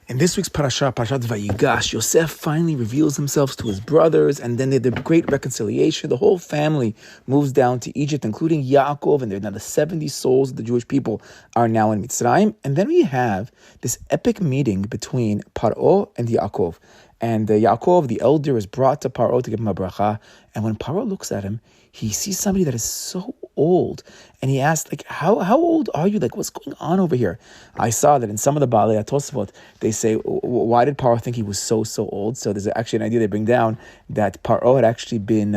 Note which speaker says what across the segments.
Speaker 1: In this week's parasha, Parashat Vayigash, Yosef finally reveals himself to his brothers, and then they did a great reconciliation. The whole family moves down to Egypt, including Yaakov, and now the 70 souls of the Jewish people are now in Mitzrayim. And then we have this epic meeting between Paroah and Yaakov. And Yaakov, the elder, is brought to Paroah to give him a bracha. And when Paroah looks at him, he sees somebody that is so old. And he asks, how old are you? What's going on over here? I saw that in some of the Baalei Tosafot, they say, why did Paroah think he was so old? So there's actually an idea they bring down that Paroah had actually been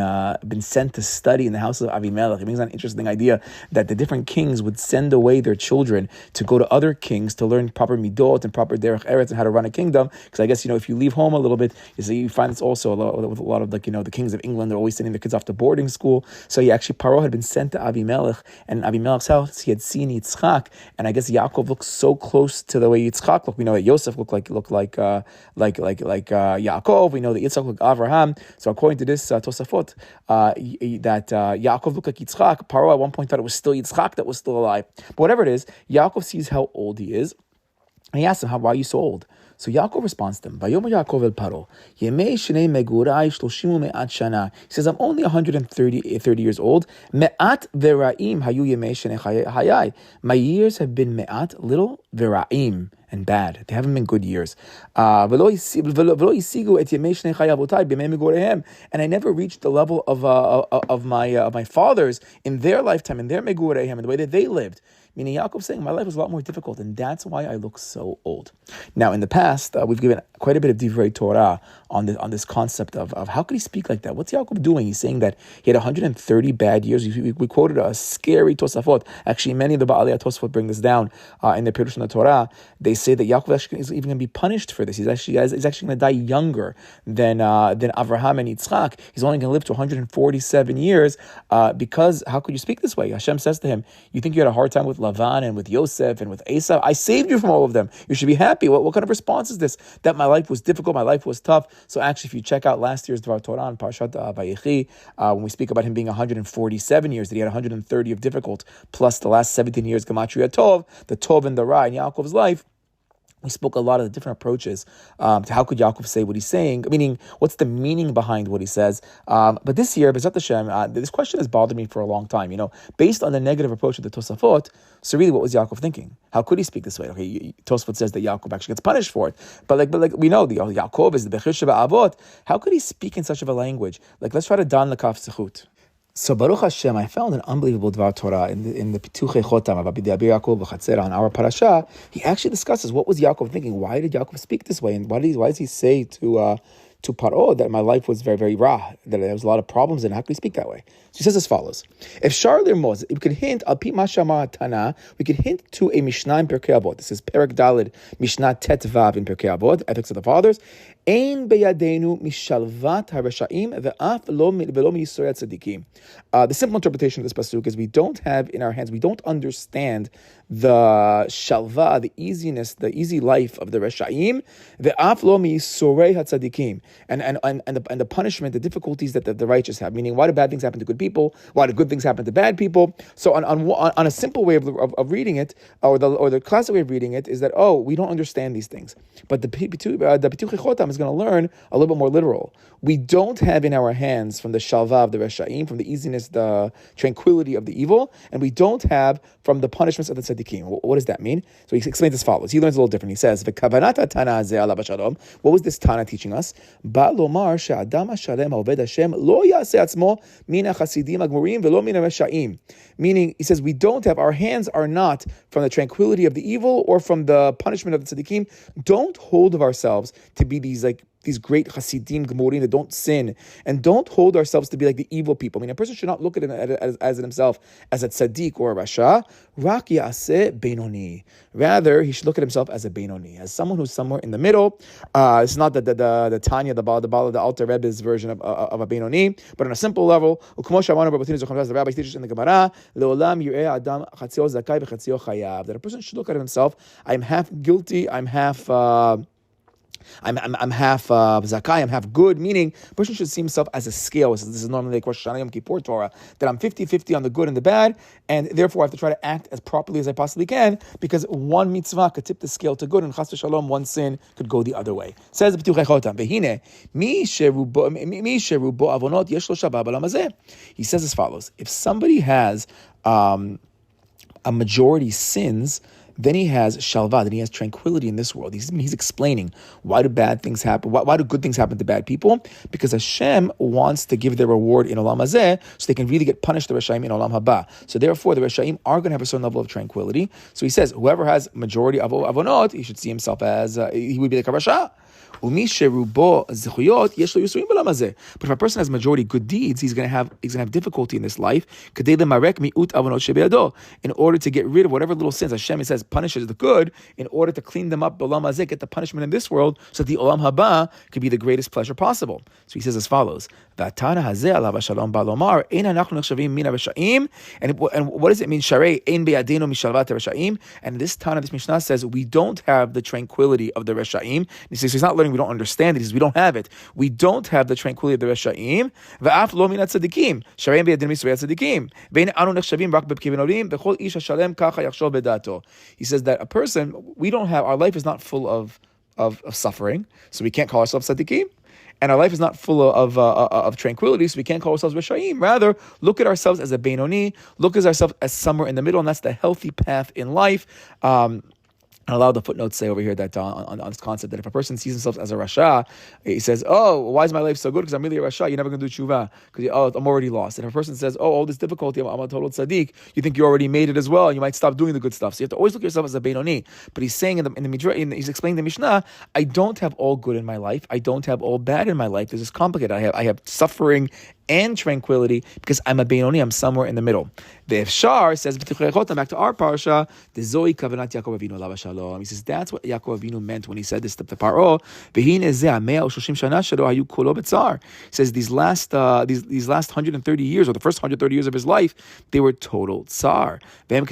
Speaker 1: sent to study in the house of Avimelech. It brings an interesting idea that the different kings would send away their children to go to other kings to learn proper midot and proper derech eretz and how to run a kingdom. Because I guess, if you leave home a little bit, you find this also with a lot of the kings of England, they're always sending their kids off to boarding school. So Paroah had been sent to Avimelech, and in Avimelech's house he had seen Yitzchak, and I guess Yaakov looked so close to the way Yitzchak looked. We know that Yosef looked like Yaakov. We know that Yitzchak looked like Avraham. So according to this Tosafot, that Yaakov looked like Yitzchak. Paroah at one point thought it was still Yitzchak that was still alive. But whatever it is, Yaakov sees how old he is, and he asks him, why are you so old? So Yaakov responds to him, Vayomer Yaakov el Paro, Yemei shnei megurai shloshim u'me'at shana. He says, I'm only 130 years old. Me'at vera'im hayu yemei shnei hayai. My years have been me'at, little, vera'im, and bad. They haven't been good years. And I never reached the level of my fathers in their lifetime, in their megurehem, in the way that they lived. Meaning Yaakov saying, my life was a lot more difficult, and that's why I look so old. Now, in the past, we've given quite a bit of divrei Torah on this concept of how could he speak like that? What's Yaakov doing? He's saying that he had 130 bad years. We quoted a scary Tosafot. Actually, many of the Baalei Tosafot bring this down in the Pirush on the Torah. They say that Yaakov actually is even going to be punished for this. He's actually going to die younger than Avraham and Yitzchak. He's only going to live to 147 years because how could you speak this way? Hashem says to him, you think you had a hard time with Lavan and with Yosef and with Esau? I saved you from all of them. You should be happy. What kind of response is this? That my life was difficult, my life was tough. So actually, if you check out last year's Dvar Torah on Parashat Vayechi, when we speak about him being 147 years, that he had 130 of difficult, plus the last 17 years, Gematria Tov, the Tov and the Ra in Yaakov's life, we spoke a lot of the different approaches to how could Yaakov say what he's saying, meaning what's the meaning behind what he says. But this year, B'ezrat Hashem, this question has bothered me for a long time. Based on the negative approach of the Tosafot, so really what was Yaakov thinking? How could he speak this way? Okay, Tosafot says that Yaakov actually gets punished for it. But we know Yaakov is the Bechir Sheva Avot. How could he speak in such of a language? Let's try to dan l'kaf zechut. So Baruch Hashem, I found an unbelievable Dvar Torah in the Pituchei Chotam of Abdi Yaakov v'Chatzera on our parasha. He actually discusses what was Yaakov thinking. Why did Yaakov speak this way, and why does he say to Paroah that my life was very, very raw, that there was a lot of problems, and how could he speak that way? So he says as follows: if Charler Moz, we could hint al pi mashama Tana, we could hint to a Mishnah in Pirkei Avot. This is Perek Daled Mishnah Tet Vav in Pirkei Avot, Ethics of the Fathers. Ein beyadenu mishalvat harashaim ve'af lo miyisorei tzadikim. The simple interpretation of this pasuk is we don't have in our hands, we don't understand the shalva, the easiness, the easy life of the reshaim, ve'af lo miyisorei tzadikim, and the punishment, the difficulties that the righteous have. Meaning, why do bad things happen to good people? Why do good things happen to bad people? So on a simple way of reading it, or the classic way of reading it, is that we don't understand these things. But the Pituchei Chotam is going to learn a little bit more literal. We don't have in our hands from the shalva of the reshaim, from the easiness, the tranquility of the evil, and we don't have from the punishments of the tzaddikim. What does that mean? So he explains as follows. He learns a little different. He says, "V'kavanat Tana hazeh alav shalom." What was this Tana teaching us? Ba lomar she'adam hashalem haoved Hashem lo yaseh atzmo min hachasidim hagmurim velo min reshaim. Meaning, he says, we don't have, our hands are not from the tranquility of the evil or from the punishment of the tzaddikim. Don't hold of ourselves to be these great Hasidim, Gemurim that don't sin, and don't hold ourselves to be like the evil people. I mean, a person should not look at it as himself as a tzaddik or a rasha. Rak yaseh benoni. Rather, he should look at himself as a benoni, as someone who's somewhere in the middle. It's not the Tanya, the Alter Rebbe's version of a benoni, but on a simple level. The rabbis teach us in the Gemara, leolam yireh adam chatzio zakai v'chatzio chayav, that a person should look at himself. I'm half guilty. I'm half I'm half zakai, I'm half good, meaning a person should see himself as a scale. This is normally like Rosh Hashanah Yom Kippur Torah, that I'm 50-50 on the good and the bad, and therefore I have to try to act as properly as I possibly can, because one mitzvah could tip the scale to good, and chas v'shalom, one sin could go the other way. Says B'tuchei Chotam, V'hine, mi sherubo avonot yesh lo shabbat b'olam hazeh. He says as follows: if somebody has a majority sins, then he has shalva, then he has tranquility in this world. He's explaining why do bad things happen, why do good things happen to bad people? Because Hashem wants to give their reward in olam hazeh, so they can really get punished, the Reshaim, in olam haba. So therefore, the Reshaim are going to have a certain level of tranquility. So he says, whoever has majority of avonot, he should see himself as, he would be like a Rasha. But if a person has majority good deeds, he's going to have difficulty in this life. In order to get rid of whatever little sins Hashem, it says, punishes the good, in order to clean them up, get the punishment in this world, so that the olam haba could be the greatest pleasure possible. So he says as follows: and what does it mean? And this Tana, this Mishnah says, we don't have the tranquility of the Reshaim. He says he's not learning, we don't understand it. He says we don't have it. We don't have the tranquility of the Reshaim. V'af lo minat tzadikim. Shareim be'adin misvei tzadikim. Ve'in anu nechshavim rak b'pkevin olim. V'chol ish hashalem kacha yachshov bedato. He says that a person, we don't have, our life is not full of suffering, so we can't call ourselves tzadikim. And our life is not full of tranquility, so we can't call ourselves Reshaim. Rather, look at ourselves as a Beinoni, look at ourselves as somewhere in the middle, and that's the healthy path in life. And allow the footnotes say over here that on this concept that if a person sees himself as a Rasha, he says, oh, why is my life so good? Because I'm really a Rasha. You're never going to do tshuva because I'm already lost. And if a person says, oh, all this difficulty, I'm a total tzaddik, you think you already made it as well, and you might stop doing the good stuff. So you have to always look at yourself as a Beinoni. But he's saying he's explaining the Mishnah, I don't have all good in my life. I don't have all bad in my life. This is complicated. I have suffering and tranquility because I'm a Beinoni, I'm somewhere in the middle. The Efshar says, back to our parsha, the Zoe Kavanat Yaakov Avinu Alav Shalom. He says that's what Yaakov Avinu meant when he said this to Paroah. He says these last 130 years, or the first 130 years of his life, they were total tsar. Now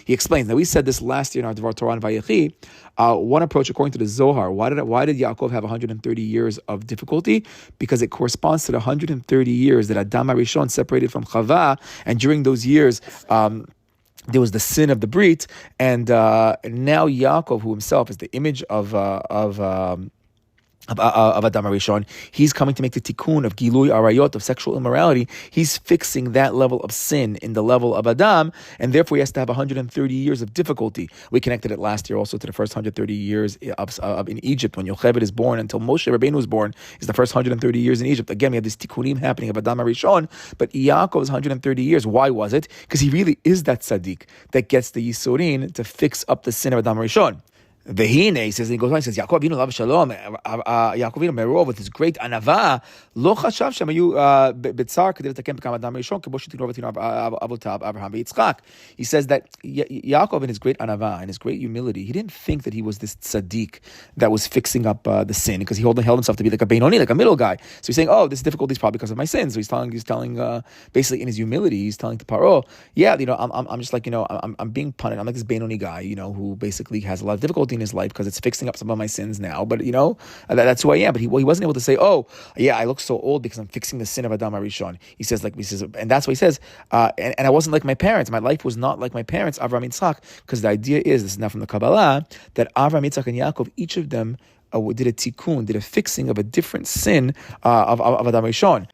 Speaker 1: he explains. Now we said this last year in our Dvar Torah and Vayechi. One approach according to the Zohar. Why did Yaakov have 130 years of difficulty? Because it corresponds to the 130 years that Adam HaRishon separated from Chava, and during those years, there was the sin of the Brit, and now Yaakov, who himself is the image of Adam HaRishon, he's coming to make the tikkun of Gilui Arayot, of sexual immorality. He's fixing that level of sin in the level of Adam, and therefore he has to have 130 years of difficulty. We connected it last year also to the first 130 years in Egypt, when Yocheved is born until Moshe Rabbeinu was born, is the first 130 years in Egypt. Again, we have this tikkunim happening of Adam HaRishon, but Yaakov's 130 years, why was it? Because he really is that tzaddik that gets the Yisurin to fix up the sin of Adam HaRishon. Vehine, he says, he goes on, he says, Yaakov Avinu Alav Shalom, Yaakov Avinu Merov, with his great anava, lo chashav shemayu b'tzar kedei letaken b'kam Adam HaRishon kebo shetiknu avotinu avotav Abraham v'Yitzchak. He says that Yaakov, in his great anava and his great humility, he didn't think that he was this tzaddik that was fixing up the sin, because he held himself to be like a Beinoni, like a middle guy. So he's saying, oh, this difficulty is probably because of my sins. So he's telling basically in his humility, he's telling to Paroah, yeah, I'm just like, I'm being punished. I'm like this Beinoni guy, who basically has a lot of difficulty in his life because it's fixing up some of my sins now, but that's who I am. But he wasn't able to say, oh yeah, I look so old because I'm fixing the sin of Adam HaRishon. He says, and that's what he says, and I wasn't like my parents. My life was not like my parents, Avraham and Yitzchak, because the idea is, this is now from the Kabbalah, that Avraham, Yitzchak, and Yaakov, each of them did a tikkun, did a fixing of a different sin of Adam HaRishon.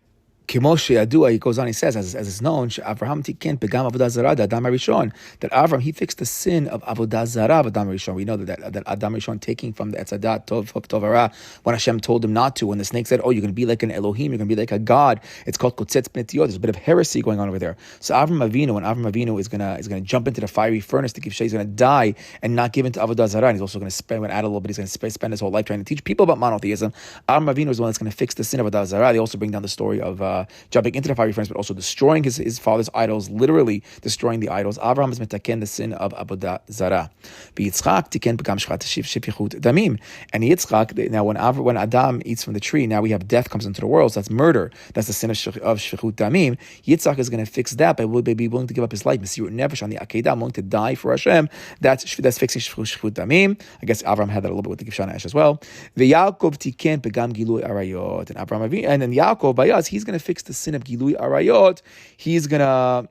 Speaker 1: Kimoshe Adua, he goes on, he says, as is known, Avraham tiken pegam avodah zara Adam HaRishon, that Avram, he fixed the sin of avodah zara of Adam HaRishon. We know that Adam HaRishon taking from the etzadat tov hara, when Hashem told him not to, when the snake said, oh, you're going to be like an Elohim, you're going to be like a God. It's called kotzetz bnei tiyot. There's a bit of heresy going on over there. So when Avram Avinu is going to jump into the fiery furnace to give Shay, he's going to die and not give into avodah zara. And he's also going to add a little bit. He's going to spend his whole life trying to teach people about monotheism. Avram Avinu is the one that's going to fix the sin of avodah zara. They also bring down the story of jumping into the fiery furnace, but also destroying his father's idols, literally destroying the idols. Avraham is metaken the sin of Avodah Zarah. Yitzchak tiken pagam shfichut damim. And Yitzchak, now when Adam eats from the tree, now we have death comes into the world. So that's murder. That's the sin of shfichut damim. Yitzchak is going to fix that by being willing to give up his life. Mesirut nefesh on the Akedah, I'm willing to die for Hashem. That's fixing shfichut damim. I guess Avraham had that a little bit with the Kivshana Esh as well. The Yaakov tiken pagam gilui arayot. And Avraham, and then Yaakov Bayaz, he's going to fix the sin of gilui arayot. He's going to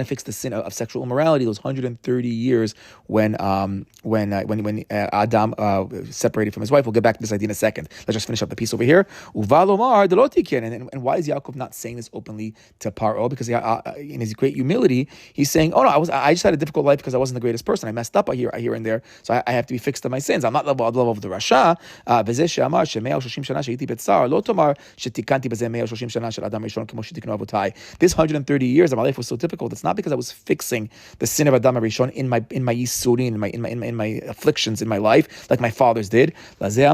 Speaker 1: fix the sin of sexual immorality. Those 130 years when Adam separated from his wife. We'll get back to this idea in a second. Let's just finish up the piece over here. And why is Yaakov not saying this openly to Paroah? Because in his great humility, he's saying, "Oh no, I just had a difficult life because I wasn't the greatest person. I messed up here and there, so I have to be fixed of my sins. I'm not level of the Rasha." This 130 years of my life was so difficult. It's not because I was fixing the sin of Adam Rishon in my yisurin, in my afflictions in my life, like my fathers did. He says, and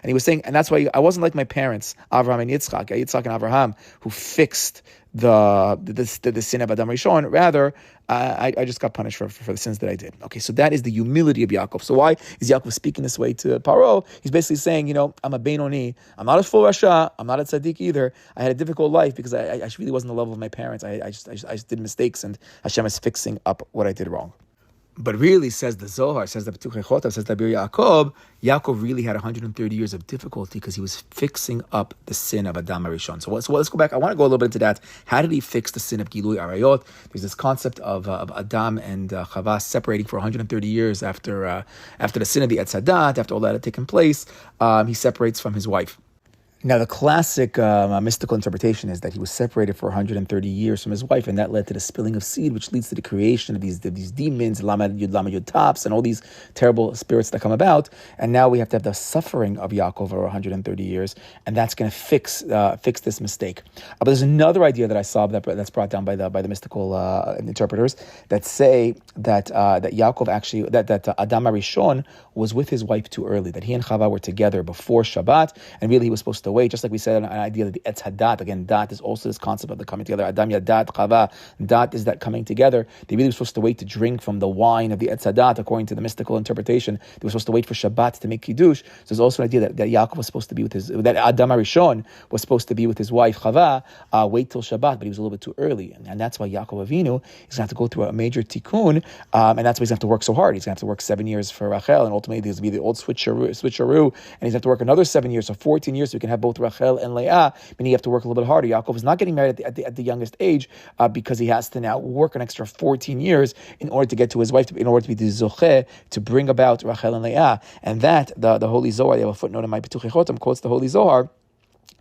Speaker 1: he was saying, and that's why I wasn't like my parents, Avraham and Yitzchak and Avraham, who fixed the sin of Adam Rishon. Rather, I just got punished for the sins that I did. Okay, so that is the humility of Yaakov. So why is Yaakov speaking this way to Paroah? He's basically saying, I'm a Beinoni. I'm not a full Rasha. I'm not a tzaddik either. I had a difficult life because I really wasn't the level of my parents. I just did mistakes, and Hashem is fixing up what I did wrong. But really, says the Zohar, says the Petuchei Chotav, says the Bir Yaakov really had 130 years of difficulty because he was fixing up the sin of Adam Rishon. So let's go back. I want to go a little bit into that. How did he fix the sin of Gilui Arayot? There's this concept of Adam and Chava separating for 130 years after the sin of the Etz Hadat, after all that had taken place. He separates from his wife. Now, the classic mystical interpretation is that he was separated for 130 years from his wife, and that led to the spilling of seed, which leads to the creation of these demons, Lama Yud Tops, and all these terrible spirits that come about. And now we have to have the suffering of Yaakov over 130 years, and that's going to fix this mistake. But there's another idea that I saw that's brought down by the mystical interpreters that say that Yaakov actually that Adam Rishon was with his wife too early, that he and Chava were together before Shabbat, and really he was supposed to wait, just like we said, an idea that the Etz Hadat, again, Dat is also this concept of the coming together. Adam Yadat, Chava, Dat is that coming together. They really were supposed to wait to drink from the wine of the Etz Hadat, according to the mystical interpretation. They were supposed to wait for Shabbat to make Kiddush. So there's also an idea that Yaakov was supposed to be that Adam Rishon was supposed to be with his wife, Chava, wait till Shabbat, but he was a little bit too early. And that's why Yaakov Avinu is going to have to go through a major tikkun, and that's why he's going to have to work so hard. He's going to have to work 7 years for Rachel, and ultimately there's going to be the old switcheroo, and he's going to have to work another 7 years, so 14 years, so he can have both Rachel and Leah, meaning you have to work a little bit harder. Yaakov is not getting married at the youngest age because he has to now work an extra 14 years in order to get to his wife, in order to be the Zocheh, to bring about Rachel and Leah. And that, the Holy Zohar, they have a footnote in my Petuchei Chotam, quotes the Holy Zohar,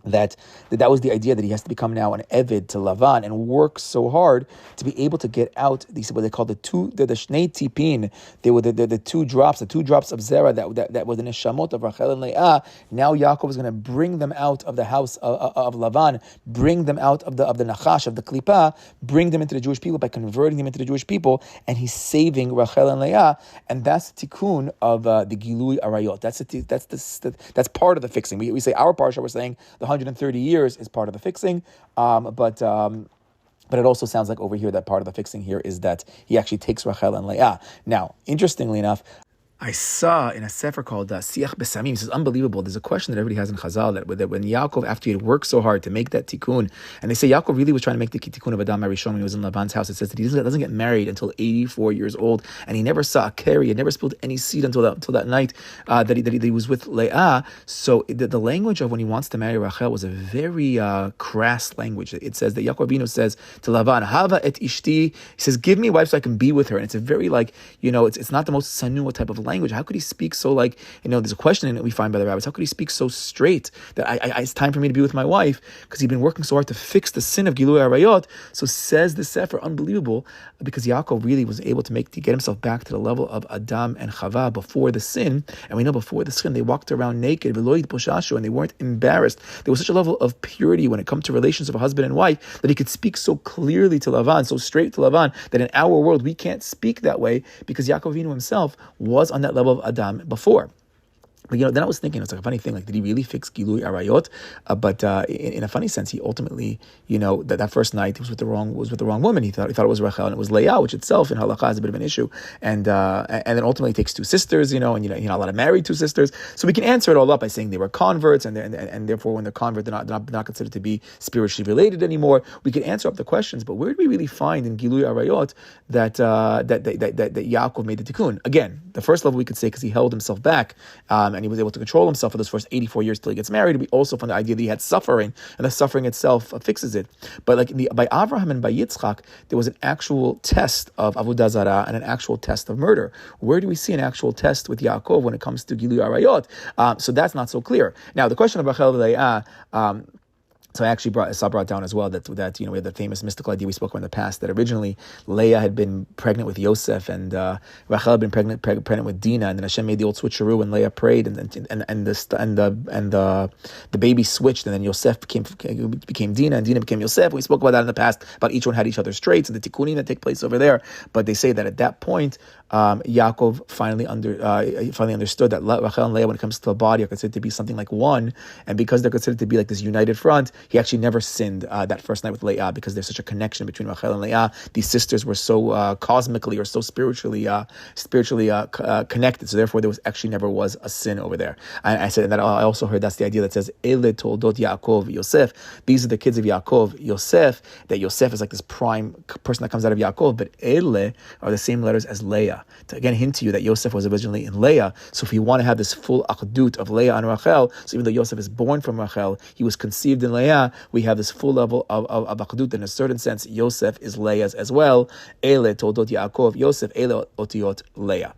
Speaker 1: that was the idea that he has to become now an Eved to Lavan and work so hard to be able to get out these, what they call the Shnei Tipin. They were the two drops of Zerah that were the Neshamot of Rachel and Leah. Now Yaakov is going to bring them out of the house of Lavan, bring them out of the Nachash, of the Klippa, bring them into the Jewish people by converting them into the Jewish people, and he's saving Rachel and Leah, and that's the tikkun of the Gilui Arayot. That's part of the fixing. We say our parsha, we're saying the 130 years is part of the fixing, but it also sounds like over here that part of the fixing here is that he actually takes Rachel and Leah. Now, interestingly enough, I saw in a sefer called Siach Besamim, this is unbelievable. There's a question that everybody has in Chazal that when Yaakov, after he had worked so hard to make that tikkun, and they say Yaakov really was trying to make the tikkun of Adam Rishon when he was in Laban's house. It says that he doesn't get married until 84 years old, and he never saw a carry, he never spilled any seed until that night that he was with Leah. So the language of when he wants to marry Rachel was a very crass language. It says that Yaakov Avinu says to Lavan, Hava et ishti, he says, give me a wife so I can be with her. And it's a very it's not the most sanua type of language language? How could he speak so there's a question that we find by the rabbis. How could he speak so straight that it's time for me to be with my wife? Because he'd been working so hard to fix the sin of Gilui Arayot. So says the Sefer, unbelievable, because Yaakov really was able to get himself back to the level of Adam and Chava before the sin. And we know before the sin, they walked around naked, and they weren't embarrassed. There was such a level of purity when it comes to relations of a husband and wife that he could speak so clearly to Lavan, so straight to Lavan, that in our world we can't speak that way because Yaakov Avinu himself was on that level of Adam before. But then I was thinking, it's like a funny thing, did he really fix Gilui Arayot? But in a funny sense, he ultimately, that first night he was with the wrong woman. He thought it was Rachel, and it was Leah, which itself in halakha is a bit of an issue. And then ultimately he takes two sisters, and you're not allowed to marry two sisters. So we can answer it all up by saying they were converts, and therefore when they're convert, they're not considered to be spiritually related anymore. We can answer up the questions, but where do we really find in Gilui Arayot that Yaakov made the tikkun? Again, the first level we could say because he held himself back, and he was able to control himself for those first 84 years till he gets married. We also from the idea that he had suffering, and the suffering itself fixes it. But by Avraham and by Yitzchak, there was an actual test of avodah zarah and an actual test of murder. Where do we see an actual test with Yaakov when it comes to Gilui Arayot? So that's not so clear. Now, the question of Rachel and Leah, so I actually brought down as well that we had the famous mystical idea we spoke about in the past that originally Leah had been pregnant with Yosef and Rachel had been pregnant with Dinah, and then Hashem made the old switcheroo and Leah prayed and the baby switched, and then Yosef became Dinah and Dinah became Yosef. We spoke about that in the past about each one had each other's traits and the tikkunim that take place over there. But they say that at that point Yaakov finally understood that Rachel and Leah, when it comes to a body, are considered to be something like one, and because they're considered to be like this united front, he actually never sinned that first night with Leah because there's such a connection between Rachel and Leah. These sisters were so cosmically or so spiritually connected, so therefore there never was a sin over there. And I said that I also heard that's the idea that says Ele toldot Yaakov Yosef. These are the kids of Yaakov Yosef. That Yosef is like this prime person that comes out of Yaakov, but Ele are the same letters as Leah. To again hint to you that Yosef was originally in Leah. So if you want to have this full achdut of Leah and Rachel, so even though Yosef is born from Rachel, he was conceived in Leah, we have this full level of achdut. In a certain sense, Yosef is Leah's as well. Ele toldot Yaakov Yosef, ele otiot Leah.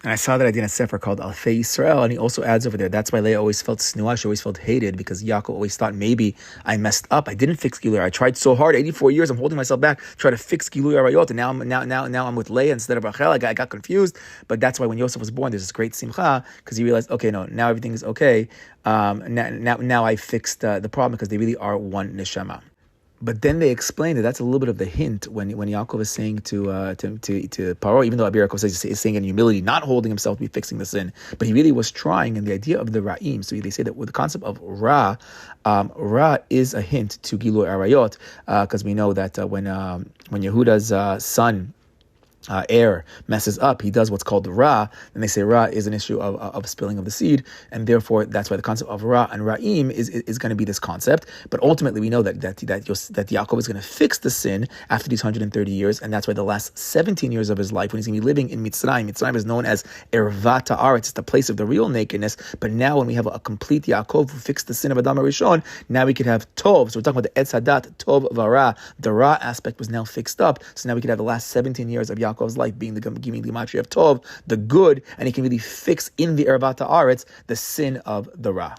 Speaker 1: And I saw that idea in a sefer called Alfei Yisrael, and he also adds over there, that's why Leah always felt snua, she always felt hated, because Yaakov always thought, maybe I messed up, I didn't fix Gilui. I tried so hard, 84 years, I'm holding myself back, try to fix Gilui Arayot, and now I'm with Leah instead of Rachel. I got confused, but that's why when Yosef was born, there's this great simcha, because he realized, okay, no, now everything is okay, now I fixed the problem, because they really are one neshama. But then they explained that that's a little bit of the hint when Yaakov is saying to Paroah, even though Yaakov says he's saying in humility, not holding himself to be fixing the sin, but he really was trying. And the idea of the ra'im, so they say that with the concept of ra is a hint to Gilui Arayot, because we know that when Yehuda's son heir messes up, he does what's called Ra, and they say Ra is an issue of spilling of the seed, and therefore that's why the concept of Ra and Ra'im is going to be this concept. But ultimately we know that Yaakov is going to fix the sin after these 130 years, and that's why the last 17 years of his life, when he's going to be living in Mitzrayim is known as Ervat Haaretz, it's the place of the real nakedness. But now when we have a complete Yaakov who fixed the sin of Adam HaRishon, now we could have Tov. So we're talking about the Etz Hadat, Tov Vara. The Ra aspect was now fixed up, so now we could have the last 17 years of Yaakov's life being the giving the gematria of Tov, the good, and he can really fix in the Ervat Haaretz the sin of the Ra.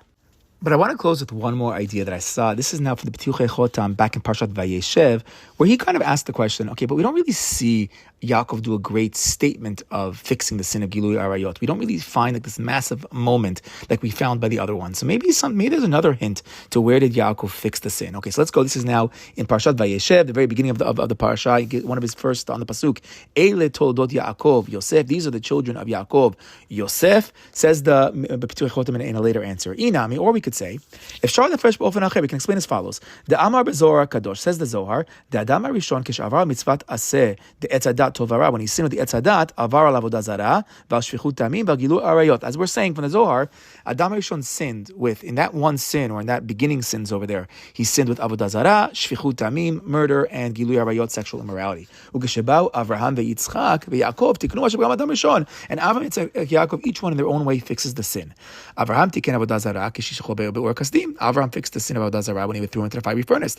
Speaker 1: But I want to close with one more idea that I saw. This is now from the Petuchei Chotam back in Parshat Vayeshev, where he kind of asked the question, okay, but we don't really see Yaakov do a great statement of fixing the sin of Gilui Arayot. We don't really find like this massive moment like we found by the other one. So maybe there's another hint to where did Yaakov fix the sin. Okay, so let's go. This is now in Parshat Vayeshev, the very beginning of the parasha. One of his first on the pasuk. Eile toldot Yaakov Yosef. These are the children of Yaakov. Yosef says the Petuchei Chotam in a later answer. Inami, or we could say, if Shar the fresh ofen acher, we can explain as follows: the Amar beZohar Kadosh, says the Zohar, the Adam HaRishon kishavar mitzvat aseh the Etz Hadat tovara, when he sinned with the Etz Hadat, avar al avodah zarah v'al shvichut tamim v'al gilui arayot. As we're saying from the Zohar, Adam HaRishon sinned with, in that one sin, or in that beginning sins over there, he sinned with avodah zarah, shvichut tamim, murder, and gilui arayot, sexual immorality. U'geshabau Avraham veYitzchak veYaakov tiknu asher b'gam Adam HaRishon, and Avraham and Yaakov, each one in their own way fixes the sin. Avraham tiken avodah zarah kishish Be'or Kasdim. Avraham fixed the sin of Avodah Zarah when he threw into the fiery furnace.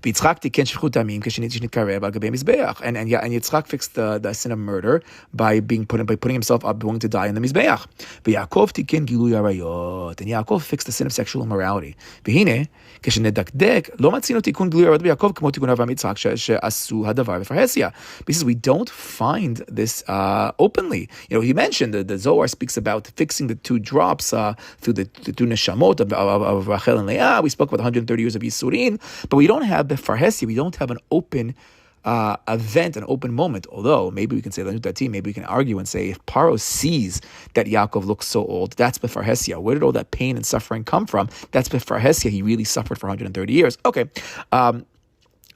Speaker 1: V'Yitzchak tiken shfichut damim kashnitkarev al gabei mizbeach. And Yitzchak fixed the sin of murder by putting himself up, going to die in the mizbeach. V'Yaakov tiken gilui arayot. And Yaakov fixed the sin of sexual immorality. V'hine kashnedakdek lo matzino tikun gilui arayot b'Yaakov k'mo tikun Avraham Yitzchak she'asu hadavar b'farhesia. Because we don't find this openly. He mentioned the Zohar speaks about fixing the two drops through the two neshamot of Rachel and Leah. We spoke about 130 years of Yisurin, but we don't have the farhesia. We don't have an open event, an open moment. Although maybe we can say maybe we can argue and say if Paroah sees that Yaakov looks so old, that's befarhesia. Where did all that pain and suffering come from? That's befarhesia. He really suffered for 130 years. Okay.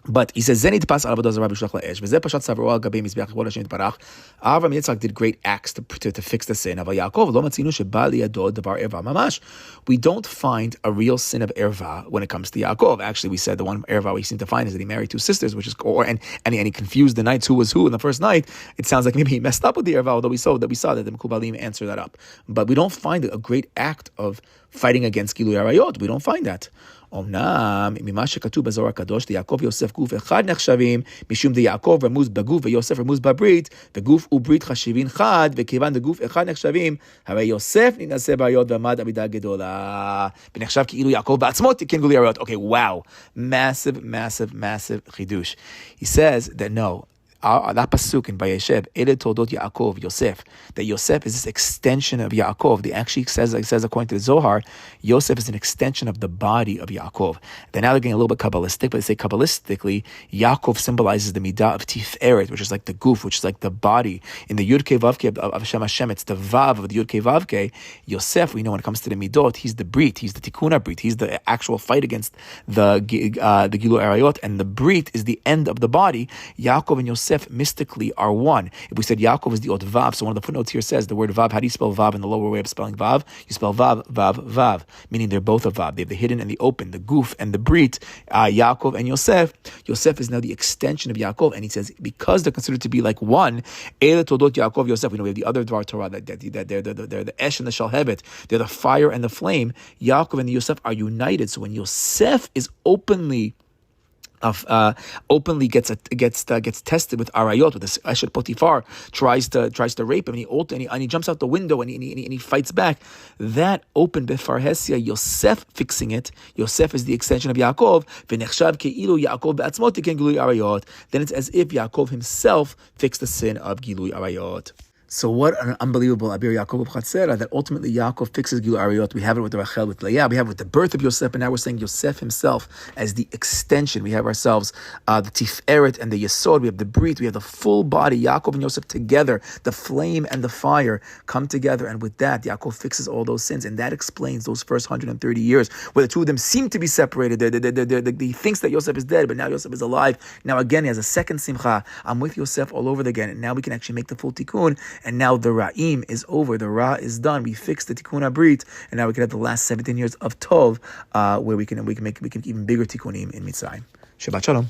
Speaker 1: But he says, Zenit pas Avodah Zarah b'shlach la'esh. V'zeh pashat savroa gabei mizbeach k'vod Hashem yitbarach. Avraham Yitzchak did great acts to fix the sin. Aval Yaakov lo matzinu sheba liyado davar erva mamash. We don't find a real sin of erva when it comes to Yaakov. Actually, we said the one erva we seem to find is that he married two sisters, which is and he confused the nights who was who in the first night. It sounds like maybe he messed up with the erva, although we saw that the Mekubalim answer that up. But we don't find a great act of fighting against Gilui Arayot. We don't find that. אמנם, ממה שכתוב בזוהר הקדוש, ליעקב יוסף גוף אחד נחשבים, משום דיעקב רמוז בגוף ויוסף רמוז בברית, וגוף וברית חשיבין חד, וכיוון דגוף אחד נחשבים, הרי יוסף נתנסה בעיות ועמד עמידה גדולה, ונחשב כאילו יעקב בעצמו תיקן גילוי עריות. Okay, wow. Massive chidush. He says that no, that pasuk in Vayeshev, Ele Toldot Yaakov, Yosef, that Yosef is this extension of Yaakov. They actually says according to the Zohar, Yosef is an extension of the body of Yaakov. Then now they're getting a little bit Kabbalistic, but they say Kabbalistically, Yaakov symbolizes the midah of Tiferet, which is like the goof, which is like the body. In the Yud Kei Vav Kei of Shem Hashem, it's the Vav of the Yud Kei Vav Kei. Yosef, we know when it comes to the midot, he's the Brit, he's the Tikuna Brit, he's the actual fight against the Gilu Arayot, and the Brit is the end of the body. Yaakov and Yosef mystically are one. If we said Yaakov is the Ot Vav, so one of the footnotes here says the word Vav, how do you spell Vav in the lower way of spelling Vav? You spell Vav, Vav, Vav, meaning they're both a Vav. They have the hidden and the open, the goof and the Brit, Yaakov and Yosef. Yosef is now the extension of Yaakov, and he says because they're considered to be like one, Ele Todot Yaakov Yosef. We know we have the other Dvar Torah that they're the Esh and the Shalhevet. They're the fire and the flame. Yaakov and the Yosef are united. So when Yosef is openly gets tested with arayot, with this Eshet Potifar tries to rape him, and he jumps out the window and he fights back. That open befarhesia, Yosef fixing it. Yosef is the extension of Yaakov. V'nechshav ke'ilu Yaakov be'atzmo tiken gilui arayot. Then it's as if Yaakov himself fixed the sin of gilui arayot. So what an unbelievable Abir Yaakov B'Chatzera, that ultimately Yaakov fixes Gilui Arayot. We have it with Rachel, with Leah. We have it with the birth of Yosef, and now we're saying Yosef himself as the extension. We have ourselves the Tiferet and the Yesod. We have the Brit. We have the full body. Yaakov and Yosef together, the flame and the fire come together, and with that, Yaakov fixes all those sins, and that explains those first 130 years where the two of them seem to be separated. He thinks that Yosef is dead, but now Yosef is alive. Now again, he has a second simcha. I'm with Yosef all over again, and now we can actually make the full tikkun. And now the Ra'im is over. The Ra is done. We fixed the Tikkun HaBrit, and now we can have the last 17 years of Tov, where we can make even bigger Tikkunim in Mitzrayim. Shabbat Shalom.